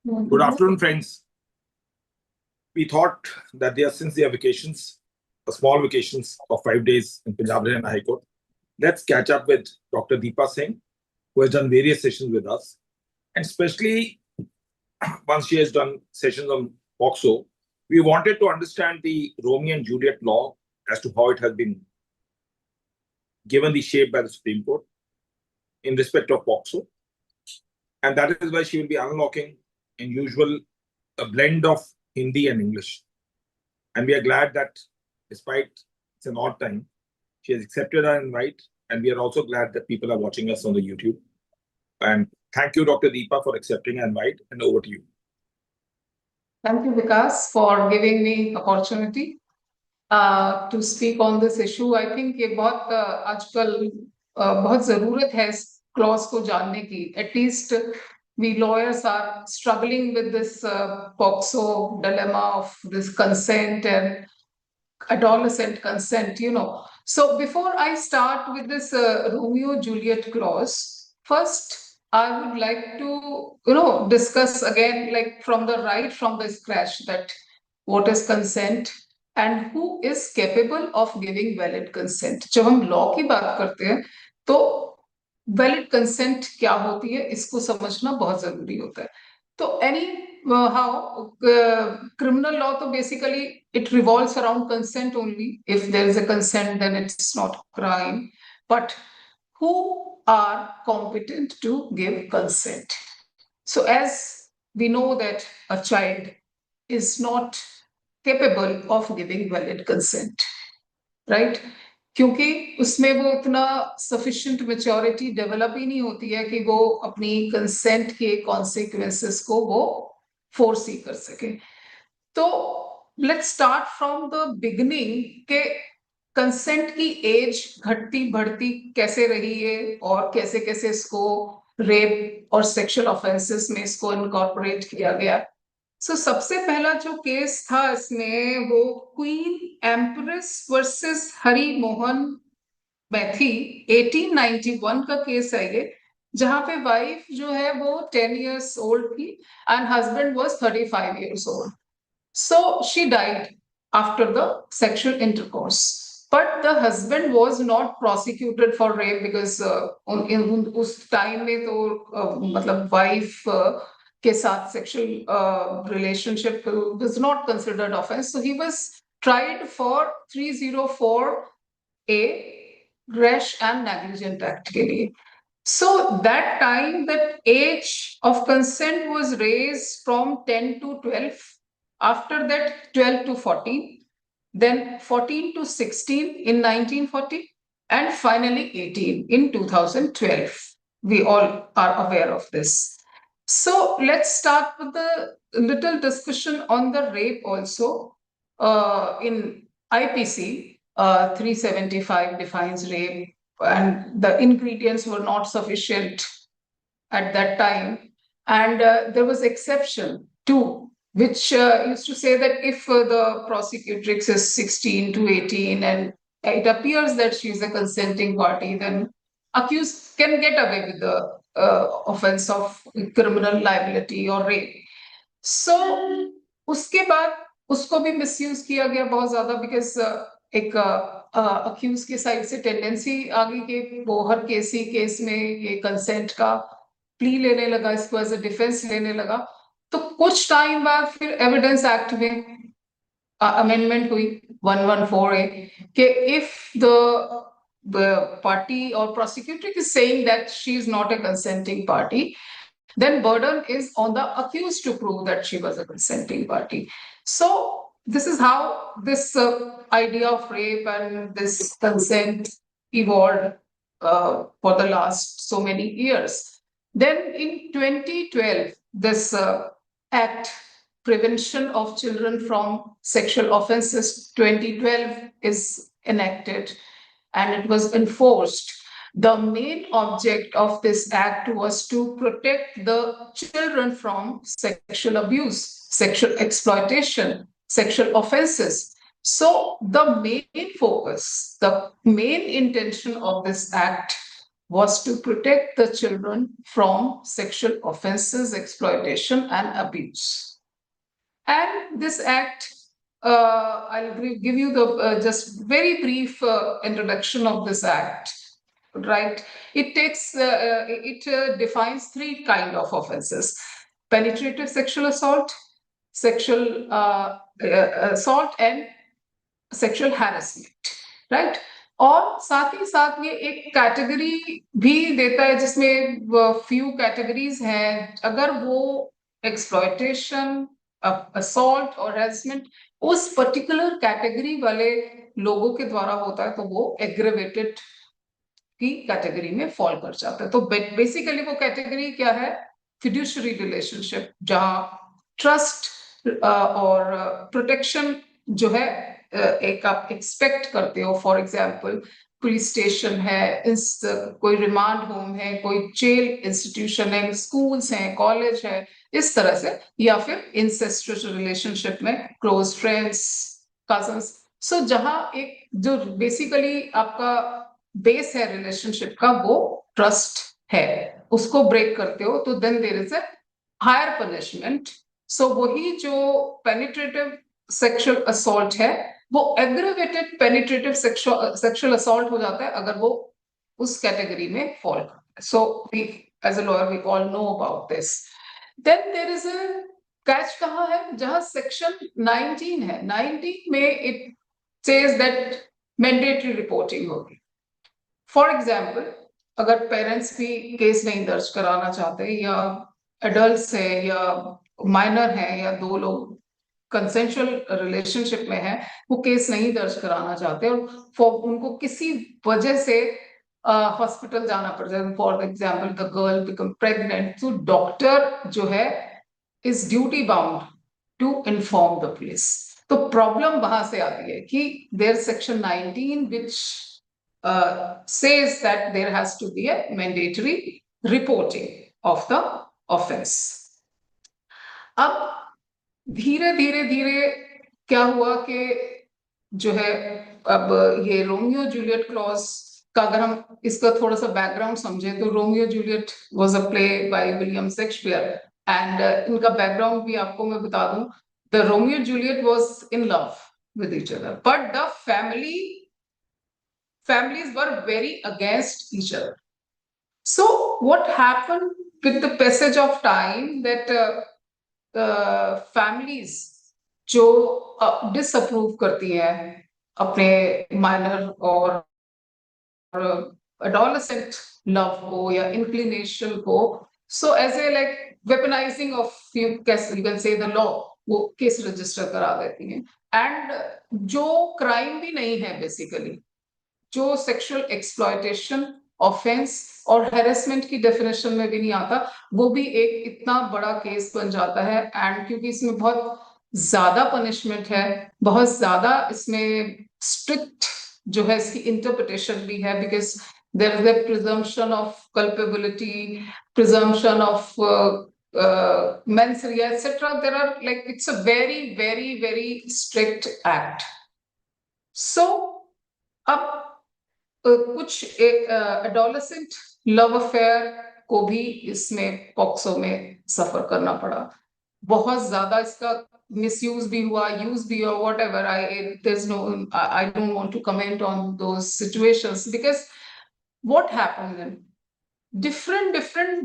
Good afternoon, friends. We thought that since there are vacations, small vacations of 5 days in Punjab Haryana High Court, let's catch up with Dr. Deepa Singh, who has done various sessions with us. And especially once she has done sessions on POCSO, we wanted to understand the Romeo and Juliet law as to how it has been given the shape by the Supreme Court in respect of POCSO. And that is why she will be unlocking in usual a blend of Hindi and English. And we are glad that despite it's an odd time, she has accepted our invite. And we are also glad that people are watching us on the YouTube. And thank you, Dr. Deepa, for accepting our invite. And over to you. Thank you, Vikas, for giving me opportunity to speak on this issue. I think ये बहुत आजकल बहुत ज़रूरत है इस clause को जानने की. At least we lawyers are struggling with this POCSO dilemma of this consent and adolescent consent, So before I start with this Romeo Juliet clause, first I would like to, discuss again, like from the scratch, that what is consent and who is capable of giving valid consent. जब हम law की बात करते हैं, तो valid consent क्या होती है, इसको समझना बहुत जरूरी होता है. तो anyhow, criminal law, तो basically it revolves around consent only. If there is a consent, then it's not crime. But who are competent to give consent? So as we know that a child is not capable of giving valid consent, right? क्योंकि उसमें वो इतना sufficient maturity develop ही नहीं होती है कि वो अपनी consent के consequences को वो foresee कर सके. तो let's start from the beginning के consent की age घटती बढ़ती कैसे रही है और कैसे कैसे इसको rape और sexual offences में इसको incorporate किया गया. So सबसे पहला जो केस था इसमें वो queen empress versus Hari Mohan में थी. 1891 का केस है ये, जहां पे वाइफ जो है वो 10 years old थी and husband was 35 years old. So she died after the sexual intercourse, but the husband was not prosecuted for rape because उस टाइम में तो मतलब वाइफ के साथ sexual relationship was not considered offense. So he was tried for 304A rash and negligent act के लिए. So that time, that age of consent was raised from 10 to 12. After that, 12 to 14. Then 14 to 16 in 1940. And finally 18 in 2012. We all are aware of this. So let's start with the little discussion on the rape also. In IPC, 375 defines rape, and the ingredients were not sufficient at that time. And there was exception too, which used to say that if the prosecutrix is 16 to 18 and it appears that she is a consenting party, then accused can get away with the offense of criminal liability or rape. So उसके बाद उसको भी misuse किया गया बहुत ज्यादा, because एक accused के साइड से टेंडेंसी आ गई कि वो हर केस में ये consent का प्ली लेने लगा, इसको एज अ डिफेंस लेने लगा. तो कुछ टाइम बाद फिर एविडेंस एक्ट में अमेंडमेंट हुई 114A कि if the party or prosecutor is saying that she is not a consenting party, then burden is on the accused to prove that she was a consenting party. So this is how this idea of rape and this consent evolved for the last so many years. Then in 2012, this Act, Prevention of Children from Sexual Offences 2012 is enacted and it was enforced. The main object of this act was to protect the children from sexual abuse, sexual exploitation, sexual offenses. So the main focus, the main intention of this act was to protect the children from sexual offences, exploitation, and abuse. And this act, I'll give you the just very brief introduction of this act. Right, it defines three kind of offences: penetrative sexual assault, sexual assault, and sexual harassment. Right, और साथ ही साथ ये एक category भी देता है जिसमें few categories हैं. अगर वो एक्सप्लॉयटेशन, असॉल्ट और हैरेसमेंट उस पर्टिकुलर कैटेगरी वाले लोगों के द्वारा होता है तो वो एग्रेवेटेड की कैटेगरी में फॉल कर जाता है. तो बेसिकली वो कैटेगरी क्या है? फिड्यूशरी रिलेशनशिप, जहां ट्रस्ट और प्रोटेक्शन जो है एक आप एक्सपेक्ट करते हो. फॉर एग्जांपल पुलिस स्टेशन है, कोई रिमांड होम है, कोई जेल इंस्टीट्यूशन है, स्कूल्स हैं, कॉलेज है, इस तरह से. या फिर इंसेस्ट्रस रिलेशनशिप में क्लोज फ्रेंड्स, कजन्स. सो जहां एक जो बेसिकली आपका बेस है रिलेशनशिप का वो ट्रस्ट है, उसको ब्रेक करते हो तो then there is a higher punishment. So वही जो पेनिट्रेटिव सेक्सुअल असॉल्ट है वो एग्रेवेटेड पेनिट्रेटिव सेक्सुअल असॉल्ट हो जाता है अगर वो उस कैटेगरी में फॉल करता है. So we as a lawyer we all know about this. Then there is a catch कहाँ है? जहां सेक्शन 19 है, 19 में it says that mandatory reporting होगी. फॉर एग्जाम्पल अगर पेरेंट्स भी केस नहीं दर्ज कराना चाहते, या एडल्ट है या माइनर है, या दो लोग कंसेंशुअल रिलेशनशिप में है, वो केस नहीं दर्ज कराना चाहते और उनको किसी वजह से हॉस्पिटल जाना पड़ जाए, for example the girl become pregnant, तो डॉक्टर जो है is duty bound to inform the police. तो प्रॉब्लम वहां से आती है कि there section 19 which says that there has to be a mandatory reporting of the offense. अब धीरे धीरे धीरे क्या हुआ कि जो है अब ये रोमियो जूलियट क्लॉज का, अगर हम इसका थोड़ा सा बैकग्राउंड समझे तो Romeo Juliet was a play by William Shakespeare. And इनका बैकग्राउंड भी आपको मैं बता दूं. The Romeo Juliet was in love with each other, but the families were very against each other. So what happened with the passage of time that families जो disapprove करती हैं अपने minor और adolescent love को या inclination को, so as a like weaponizing of you can say the law, वो case register करा देती हैं. एंड जो क्राइम भी नहीं है बेसिकली, जो सेक्सुअल एक्सप्लॉयटेशन ऑफेंस और हैरेसमेंट की डेफिनेशन में भी नहीं आता, वो भी एक इतना बड़ा केस बन जाता है. एंड क्योंकि इसमें बहुत ज्यादा पनिशमेंट है, बहुत ज्यादा इसमें स्ट्रिक्ट जो है इसकी इंटरप्रिटेशन भी है, because there is a presumption of culpability, presumption of mens rea, etc. There are like, it's a very very very strict act. So अब कुछ एडोलेसेंट लव अफेयर को भी इसमें पॉक्सो में सफर करना पड़ा. बहुत ज्यादा इसका misuse भी हुआ, यूज भी हुआ, whatever. I don't want to comment on those situations because what happened then, different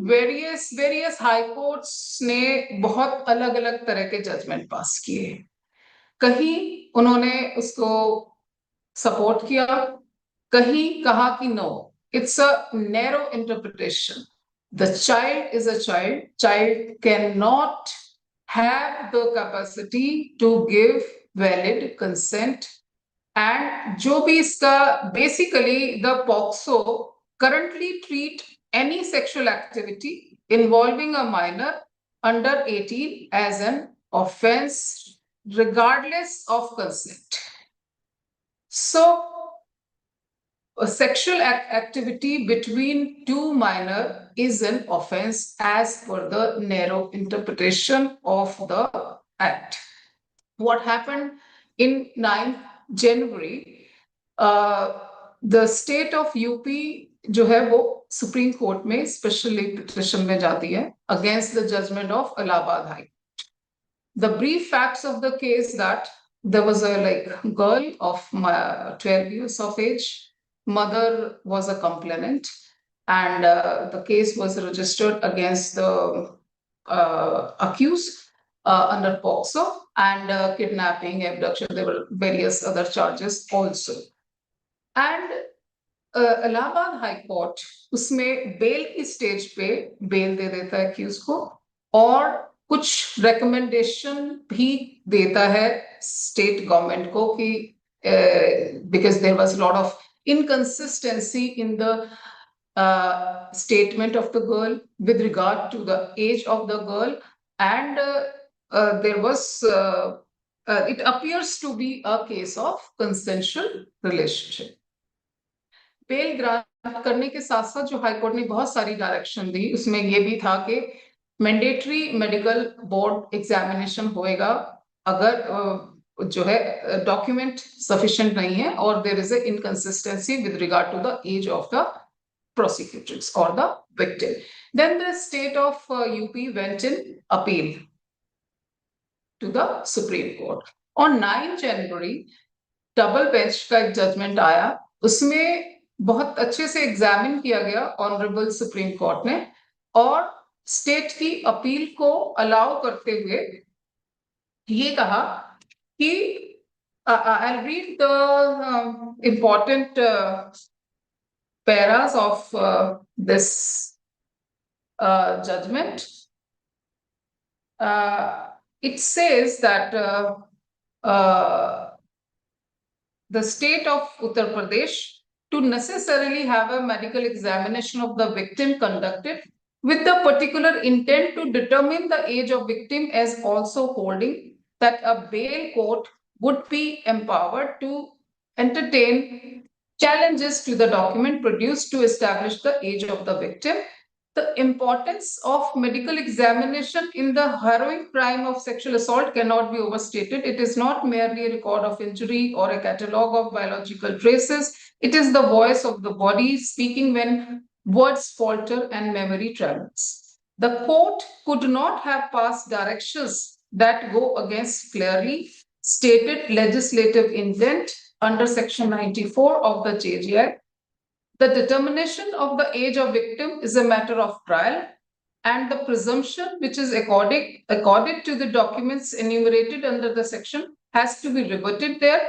various high courts ने बहुत अलग अलग तरह के जजमेंट पास किए. कहीं उन्होंने उसको सपोर्ट किया, कहीं कहा कि no, it's a narrow interpretation. The child is a child, child can not have the capacity to give valid consent. And जो भी इसका basically the POCSO currently treat any sexual activity involving a minor under 18 as an offense regardless of consent. So a sexual activity between two minor is an offense as per the narrow interpretation of the act. What happened in 9th January, the state of UP जो है वो supreme court में specially petition में जाती है against the judgement of Allahabad high. The brief facts of the case that there was a girl of 12 years of age. Mother was a complainant, and the case was registered against the accused under POCSO, and kidnapping, abduction. There were various other charges also. And Allahabad high court उसमें bell की stage पे bell दे देता है accused को, और कुछ recommendation भी देता है स्टेट गवर्नमेंट को कि because there was lot of inconsistency in the statement of the girl with regard to the age of the girl, and there was it appears to be a case of consensual relationship. Bell grant करने के साथ साथ जो high court ने बहुत सारी direction दी, उसमें ये भी था कि मैंडेटरी मेडिकल बोर्ड एग्जामिनेशन होएगा अगर जो है डॉक्यूमेंट सफिशिएंट नहीं है और there is a inconsistency with regard to the age of the prosecutors or the victim. Then the state of UP went in appeal to the Supreme Court. On 9 January, double bench का एक judgement आया, उसमें बहुत अच्छे से examine किया गया honourable supreme court ने, और स्टेट की अपील को अलाउ करते हुए ये कहा कि I will read the important paras of this judgment. It says that the state of Uttar Pradesh to necessarily have a medical examination of the victim conducted with the particular intent to determine the age of victim, as also holding that a bail court would be empowered to entertain challenges to the document produced to establish the age of the victim. The importance of medical examination in the harrowing crime of sexual assault cannot be overstated. It is not merely a record of injury or a catalogue of biological traces. It is the voice of the body speaking when words falter and memory travels. The court could not have passed directions that go against clearly stated legislative intent under Section 94 of the JG Act. The determination of the age of victim is a matter of trial, and the presumption which is accorded to the documents enumerated under the section has to be rebutted there,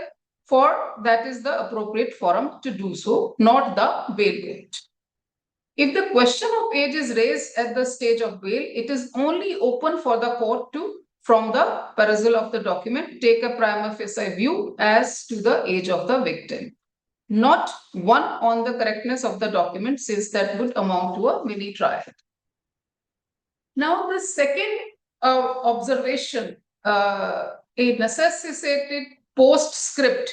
for that is the appropriate forum to do so, not the bail court. If the question of age is raised at the stage of bail, it is only open for the court to, from the perusal of the document, take a prima facie view as to the age of the victim, not one on the correctness of the document, since that would amount to a mini trial. Now, the second observation, a necessitated postscript.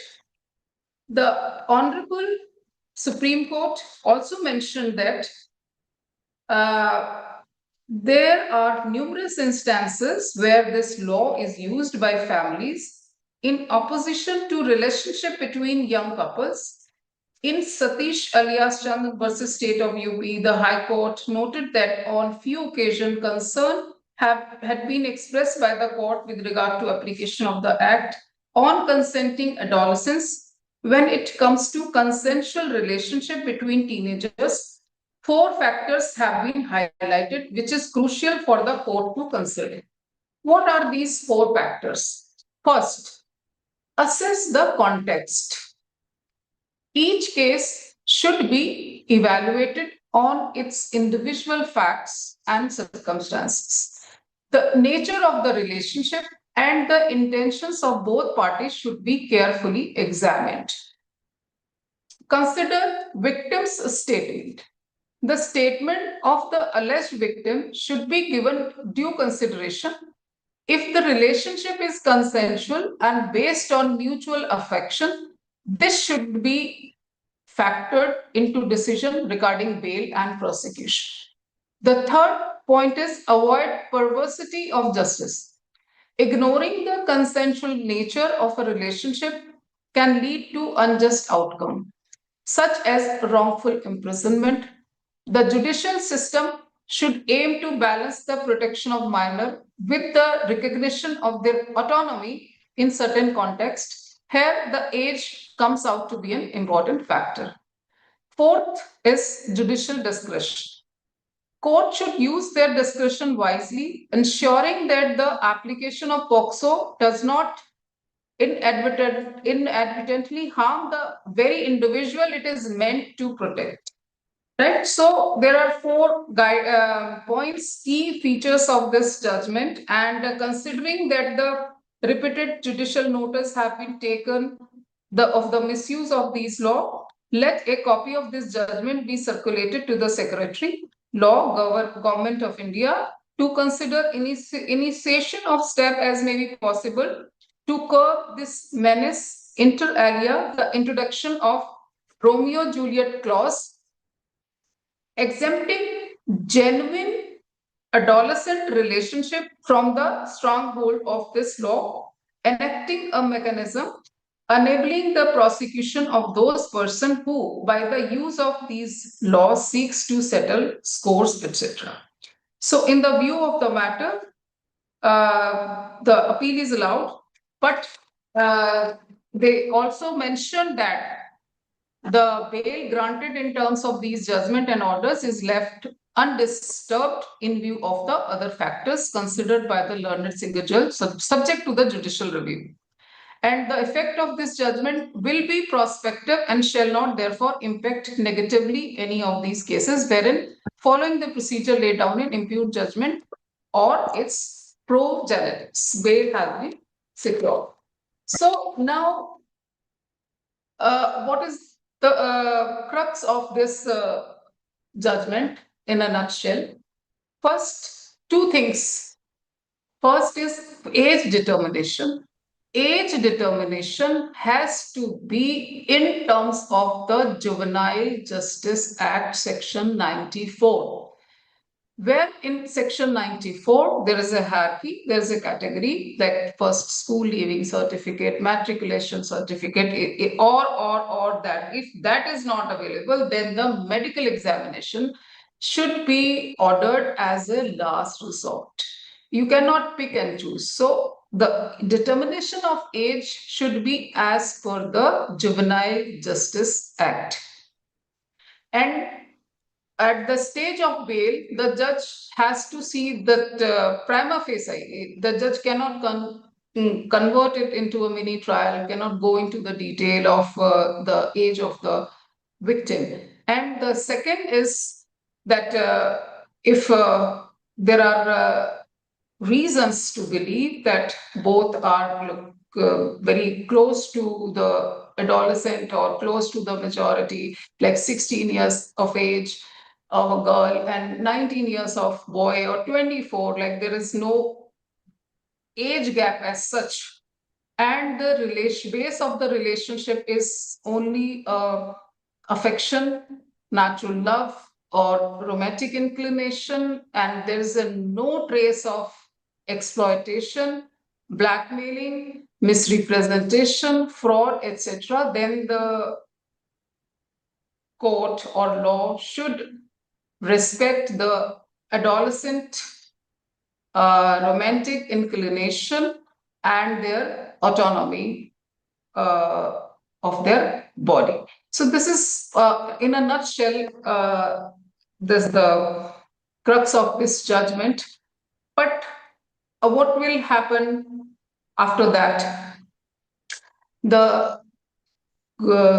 The Honorable Supreme Court also mentioned that there are numerous instances where this law is used by families in opposition to relationship between young couples. In Satish alias Chand versus State of UP, the High Court noted that on few occasions concern had been expressed by the court with regard to application of the Act on consenting adolescents when it comes to consensual relationship between teenagers. 4 factors have been highlighted, which is crucial for the court to consider. What are these 4 factors? First, assess the context. Each case should be evaluated on its individual facts and circumstances. The nature of the relationship and the intentions of both parties should be carefully examined. Consider victim's statement. The statement of the alleged victim should be given due consideration. If the relationship is consensual and based on mutual affection, this should be factored into decision regarding bail and prosecution. The third point is avoid perversity of justice. Ignoring the consensual nature of a relationship can lead to unjust outcome, such as wrongful imprisonment, The judicial system should aim to balance the protection of minor with the recognition of their autonomy in certain contexts. Here, the age comes out to be an important factor. Fourth is judicial discretion. Court should use their discretion wisely, ensuring that the application of POCSO does not inadvertently harm the very individual it is meant to protect. Right. So there are four points, key features of this judgment, and considering that the repeated judicial notice have been taken of the misuse of these law, let a copy of this judgment be circulated to the Secretary, Law, Government of India, to consider initiation of step as may be possible to curb this menace, inter alia, the introduction of Romeo Juliet Clause, exempting genuine adolescent relationship from the stronghold of this law, enacting a mechanism enabling the prosecution of those persons who, by the use of these laws, seeks to settle scores, etc. So, in the view of the matter, the appeal is allowed, but they also mentioned that the bail granted in terms of these judgment and orders is left undisturbed in view of the other factors considered by the learned single judge, subject to the judicial review. And the effect of this judgment will be prospective and shall not therefore impact negatively any of these cases wherein following the procedure laid down in impute judgment or its progenitives, bail has been secured. So now, what is the crux of this judgment in a nutshell? First, two things. First is age determination. Age determination has to be in terms of the Juvenile Justice Act, Section 94. Where in Section 94, there is a hierarchy, there is a category like first school leaving certificate, matriculation certificate, or that. If that is not available, then the medical examination should be ordered as a last resort. You cannot pick and choose. So the determination of age should be as per the Juvenile Justice Act. And at the stage of bail, the judge has to see that prima facie, the judge cannot convert it into a mini trial, cannot go into the detail of the age of the victim. And the second is that if there are reasons to believe that both are very close to the adolescent or close to the majority, like 16 years of age of a girl and 19 years of boy or 24, like there is no age gap as such. And the base of the relationship is only affection, natural love, or romantic inclination, and there is no trace of exploitation, blackmailing, misrepresentation, fraud, etc., then the court or law should respect the adolescent romantic inclination and their autonomy of their body. So this is, in a nutshell, this the crux of this judgment. But what will happen after that? The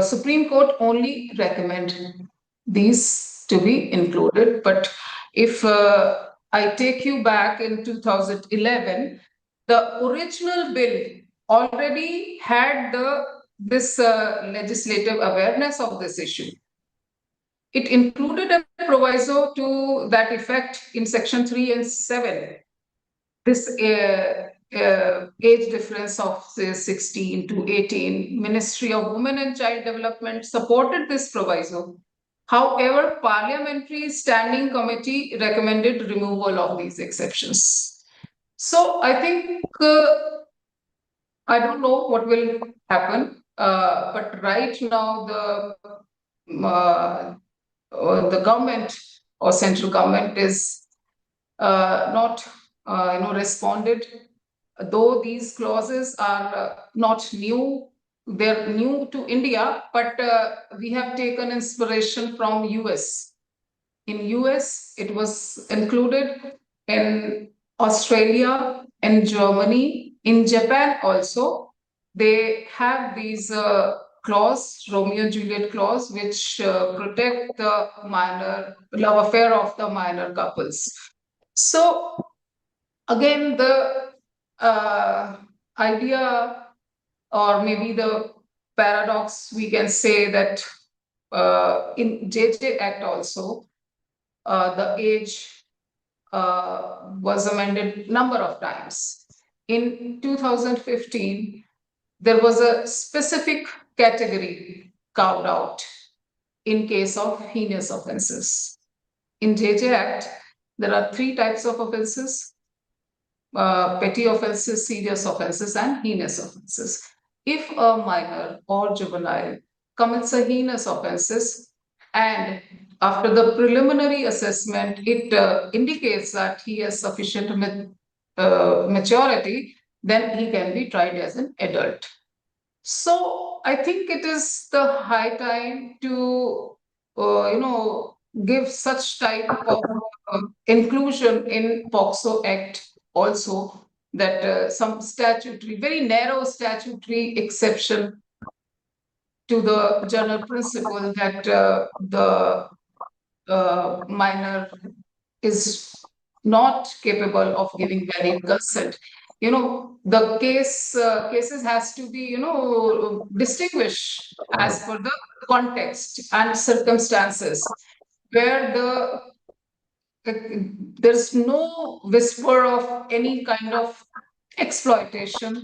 Supreme Court only recommended these to be included. But if I take you back in 2011, the original bill already had this legislative awareness of this issue. It included a proviso to that effect in Section 3 and 7. This age difference of say 16 to 18, Ministry of Women and Child Development supported this proviso. However, Parliamentary Standing Committee recommended removal of these exceptions. So I think I don't know what will happen, but right now the government or central government is not responded. Though these clauses are not new, they're new to India, but we have taken inspiration from US. In US, it was included, in Australia, in Germany, in Japan also. They have these clause, Romeo and Juliet clause, which protect the minor love affair of the minor couples. So again, the idea, or maybe the paradox, we can say that in JJ Act also, the age was amended number of times. In 2015, there was a specific category carved out in case of heinous offenses. In JJ Act, there are 3 types of offenses: petty offenses, serious offenses, and heinous offenses. If a minor or juvenile commits a heinous offenses, and after the preliminary assessment, it indicates that he has sufficient maturity, then he can be tried as an adult. So I think it is the high time to, give such type of inclusion in POCSO Act also, that some statutory, very narrow statutory exception to the general principle that the minor is not capable of giving valid consent. The cases has to be, distinguished as per the context and circumstances, where there's no whisper of any kind of exploitation.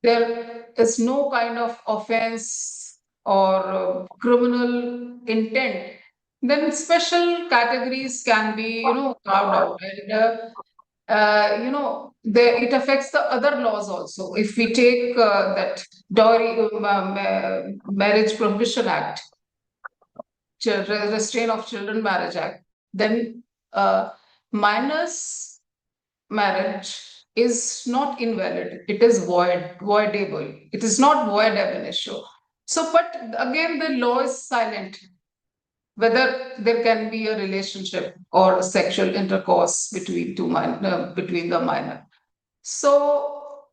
There is no kind of offense or criminal intent. Then special categories can be, carved out, and it affects the other laws also. If we take that Dowry Marriage Prohibition Act, Restraint of Children Marriage Act, then minors marriage is not invalid, it is voidable. It is not void ab initio. So, but again, the law is silent whether there can be a relationship or sexual intercourse between between the minor. So,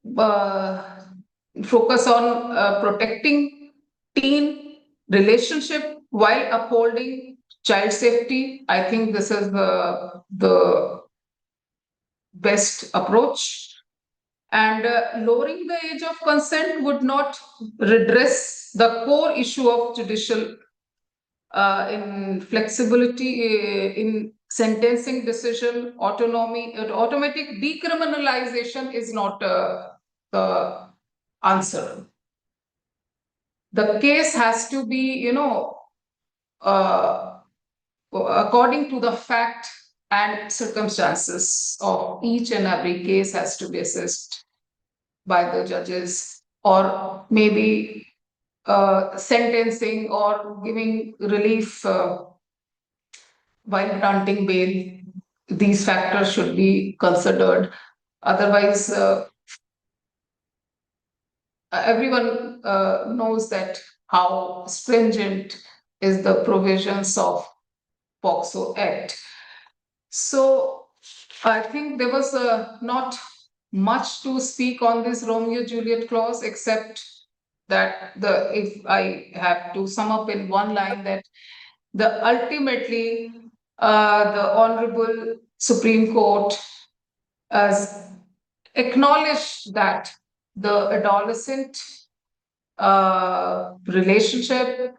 focus on protecting teen relationship while upholding child safety. I think this is the best approach. And lowering the age of consent would not redress the core issue of judicial in flexibility in sentencing decision, autonomy. Automatic decriminalization is not the answer. The case has to be, according to the fact and circumstances of each and every case has to be assessed by the judges, or maybe sentencing or giving relief while granting bail. These factors should be considered. Otherwise, everyone knows that how stringent is the provisions of POCSO Act. So I think there was not much to speak on this Romeo Juliet clause, except that if I have to sum up in one line, that ultimately the Honorable Supreme Court has acknowledged that the adolescent relationship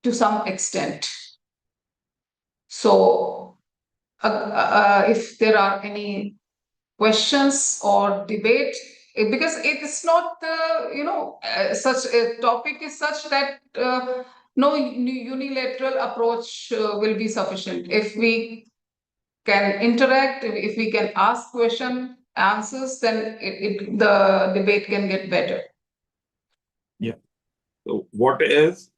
to some extent. So if there are any questions or debate, because it is not such a topic is such that no unilateral approach will be sufficient. If we can interact, if we can ask question answers, then the debate can get better. Yeah. So what is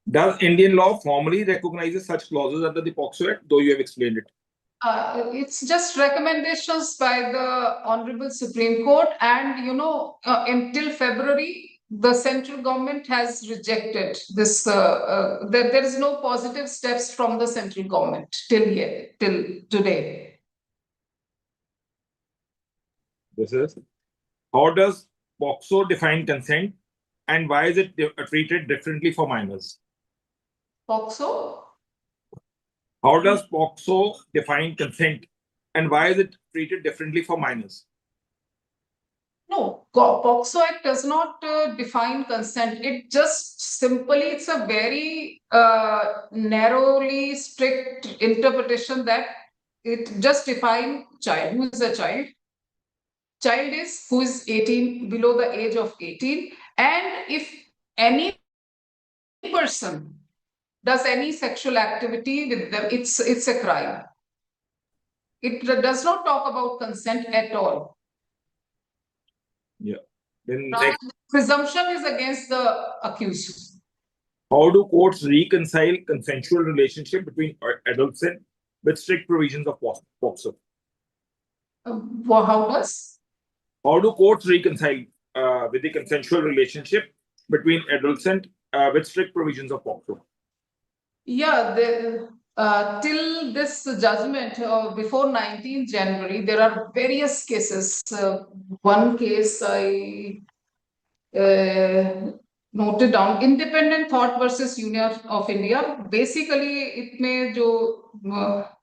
Does Indian law formally recognizes such clauses under the POCSO Act, though you have explained it? It's just recommendations by the Honorable Supreme Court, and until February, the central government has rejected this. There is no positive steps from the central government till today. This is, how does POCSO define consent, and why is it treated differently for minors? POCSO? How does POCSO define consent, and why is it treated differently for minors? No, POCSO Act does not define consent. It just simply, it's a very narrowly strict interpretation that it just defines child. Who is a child? Child is who is 18, below the age of 18. And if any person does any sexual activity with them, it's a crime. It does not talk about consent at all. Yeah. Then Now, next, presumption is against the accused. how do courts reconcile consensual relationship between adolescents with strict provisions of POCSO? How does? How do courts reconcile with the consensual relationship between adolescent with strict provisions of POCSO? Yeah, till this judgment before 19th January, there are various cases. One case I noted down, Independent Thought versus Union of India. Basically, itme jo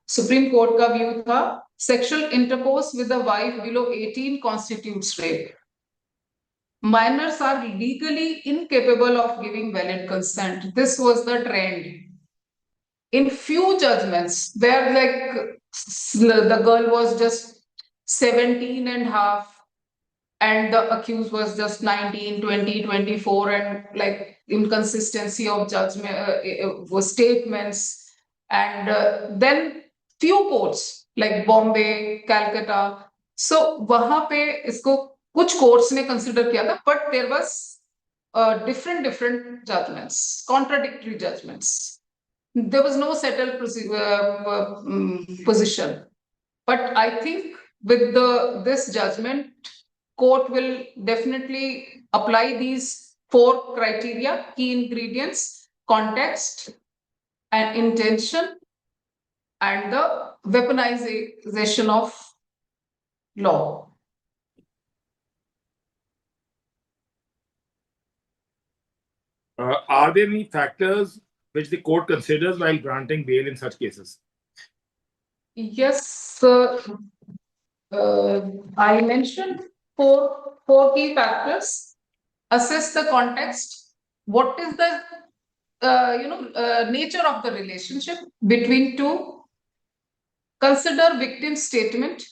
Supreme Court ka view tha, sexual intercourse with a wife below 18 constitutes rape. Minors are legally incapable of giving valid consent. This was the trend. In few judgments, where like the girl was just 17 and a half, and the accused was just 19, 20, 24, and like inconsistency of judgment was statements. And then few courts like Bombay, Calcutta. So वहां पे इसको कुछ courts ने consider किया था, but there was different judgments, contradictory judgments. There was no settled position. But I think with this judgment, court will definitely apply these 4 criteria: key ingredients, context, and intention, and the weaponization of law. Are there any factors which the court considers while granting bail in such cases? Yes, I mentioned four key factors. Assess the context. What is the nature of the relationship between two? Consider victim statement.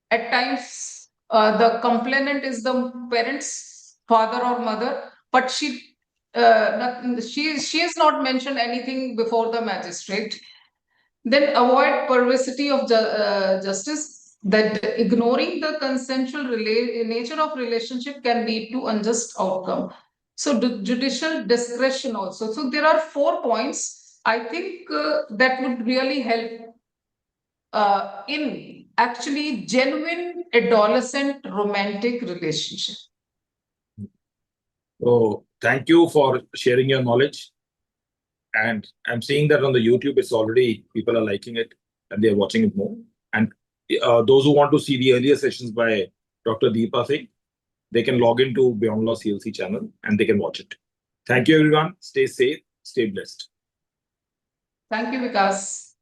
At times, the complainant is the parent's father or mother, but she has not mentioned anything before the magistrate. Then avoid perversity of justice, that ignoring the consensual nature of relationship can lead to unjust outcome. So judicial discretion also. So there are 4 points, I think, that would really help in actually genuine adolescent romantic relationship. So thank you for sharing your knowledge. And I'm seeing that on the YouTube, it's already, people are liking it and they're watching it more. And those who want to see the earlier sessions by Dr. Deepa Singh, they can log into Beyond Law CLC channel and they can watch it. Thank you, everyone. Stay safe, stay blessed. Thank you, Vikas.